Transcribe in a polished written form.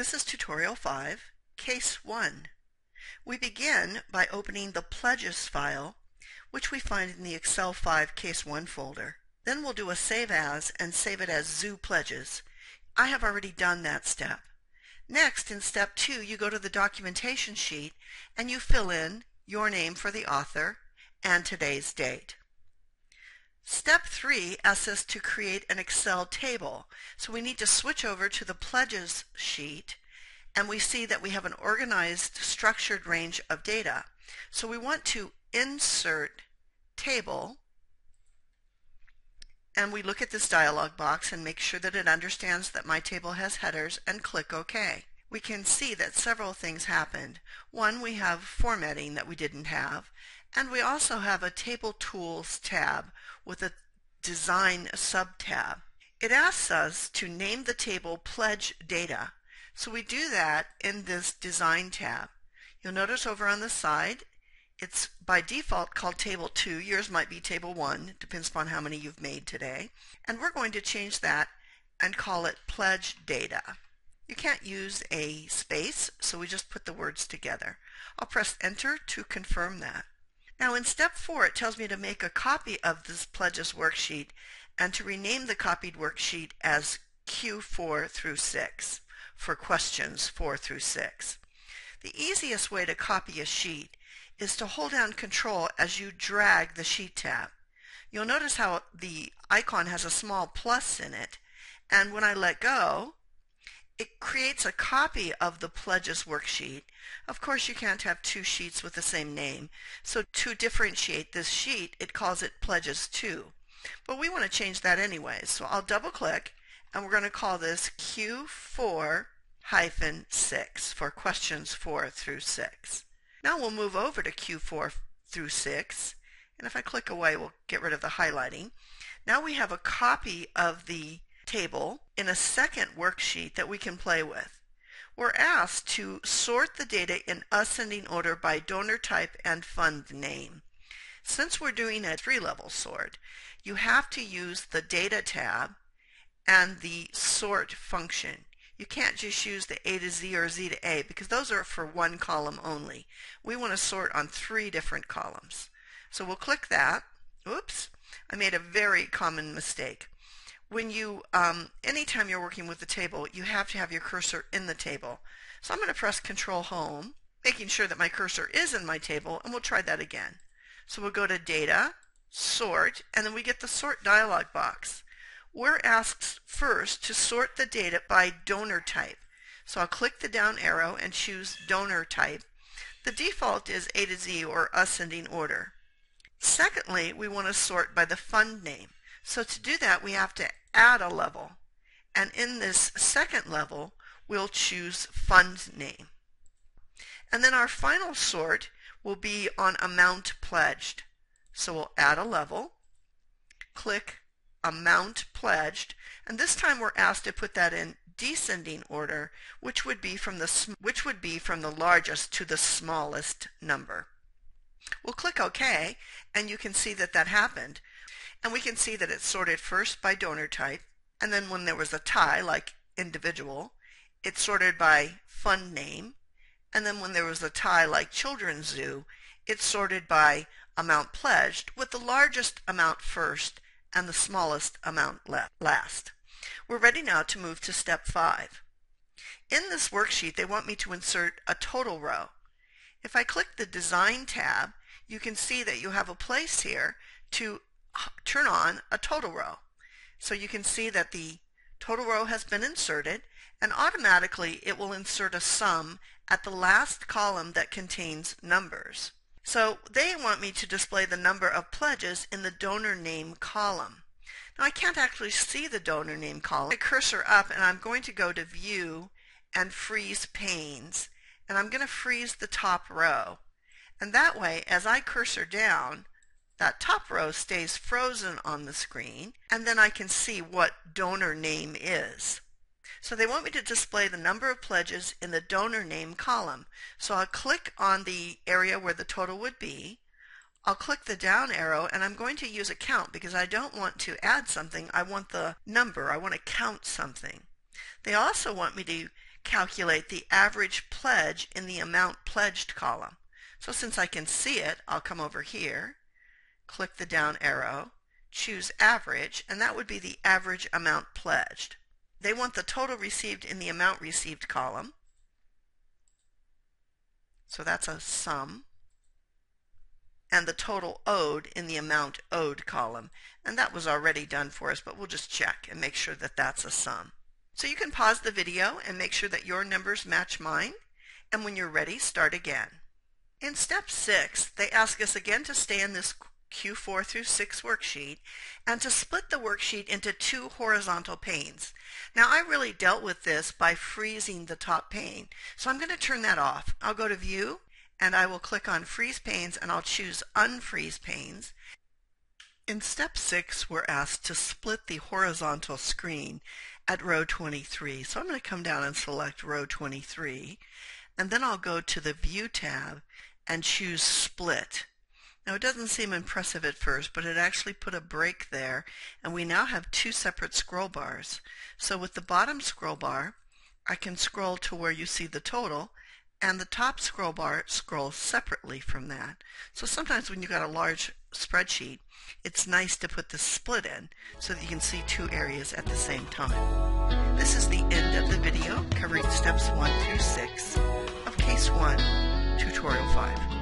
This is Tutorial 5, Case 1. We begin by opening the Pledges file, which we find in the Excel 5 Case 1 folder. Then we'll do a Save As and save it as Zoo Pledges. I have already done that step. Next, in Step 2, you go to the documentation sheet and you fill in your name for the author and today's date. Step 3 asks us to create an Excel table. So we need to switch over to the Pledges sheet, and we see that we have an organized, structured range of data. So we want to insert table, and we look at this dialog box and make sure that it understands that my table has headers and click OK. We can see that several things happened. One, we have formatting that we didn't have, and we also have a Table Tools tab with a Design sub-tab. It asks us to name the table Pledge Data. So we do that in this Design tab. You'll notice over on the side, it's by default called Table 2. Yours might be Table 1, depends upon how many you've made today. And we're going to change that and call it Pledge Data. You can't use a space, so we just put the words together. I'll press Enter to confirm that. Now in Step 4, it tells me to make a copy of this Pledges worksheet and to rename the copied worksheet as Q4 through 6 for questions 4 through 6. The easiest way to copy a sheet is to hold down Control as you drag the Sheet tab. You'll notice how the icon has a small plus in it, and when I let go, it creates a copy of the Pledges worksheet. Of course, you can't have two sheets with the same name, so to differentiate this sheet, it calls it Pledges 2. But we want to change that anyway, so I'll double click, and we're going to call this Q4-6 for questions 4 through 6. Now we'll move over to Q4 through 6, and if I click away, we'll get rid of the highlighting. Now we have a copy of the table in a second worksheet that we can play with. We're asked to sort the data in ascending order by donor type and fund name. Since we're doing a 3-level sort, you have to use the Data tab and the Sort function. You can't just use the A to Z or Z to A because those are for one column only. We want to sort on 3 different columns. So we'll click that. Oops, I made a very common mistake. When you, anytime you're working with the table, you have to have your cursor in the table. So I'm going to press Control Home, making sure that my cursor is in my table, and we'll try that again. So we'll go to Data, Sort, and then we get the Sort dialog box. We're asked first to sort the data by donor type. So I'll click the down arrow and choose donor type. The default is A to Z or ascending order. Secondly, we want to sort by the fund name. So to do that, we have to add a level. And in this second level, we'll choose fund name. And then our final sort will be on amount pledged. So we'll add a level, click amount pledged, and this time we're asked to put that in descending order, which would be from the largest to the smallest number. We'll click OK, and you can see that that happened. And we can see that it's sorted first by donor type, and then when there was a tie, like individual, it's sorted by fund name, and then when there was a tie, like Children's Zoo, it's sorted by amount pledged, with the largest amount first and the smallest amount last. We're ready now to move to Step 5. In this worksheet, they want me to insert a total row. If I click the Design tab, you can see that you have a place here to turn on a total row. So you can see that the total row has been inserted, and automatically it will insert a sum at the last column that contains numbers. So they want me to display the number of pledges in the donor name column. Now I can't actually see the donor name column. I cursor up and I'm going to go to View and Freeze Panes, and I'm going to freeze the top row. And that way, as I cursor down, that top row stays frozen on the screen, and then I can see what donor name is. So they want me to display the number of pledges in the donor name column. So I'll click on the area where the total would be. I'll click the down arrow, and I'm going to use a count because I don't want to add something. I want the number. I want to count something. They also want me to calculate the average pledge in the amount pledged column. So since I can see it, I'll come over here, click the down arrow, choose average, and that would be the average amount pledged. They want the total received in the amount received column. So that's a sum. And the total owed in the amount owed column. And that was already done for us, but we'll just check and make sure that that's a sum. So you can pause the video and make sure that your numbers match mine. And when you're ready, start again. In step 6, they ask us again to stay in this Q4 through 6 worksheet and to split the worksheet into 2 horizontal panes. Now I really dealt with this by freezing the top pane, so I'm going to turn that off. I'll go to View and I will click on Freeze Panes and I'll choose Unfreeze Panes. In step 6 we're asked to split the horizontal screen at row 23, so I'm going to come down and select row 23 and then I'll go to the View tab and choose Split. Now it doesn't seem impressive at first, but it actually put a break there, and we now have 2 separate scroll bars. So with the bottom scroll bar, I can scroll to where you see the total, and the top scroll bar scrolls separately from that. So sometimes when you've got a large spreadsheet, it's nice to put the split in so that you can see 2 areas at the same time. This is the end of the video covering steps 1 through 6 of Case 1, Tutorial 5.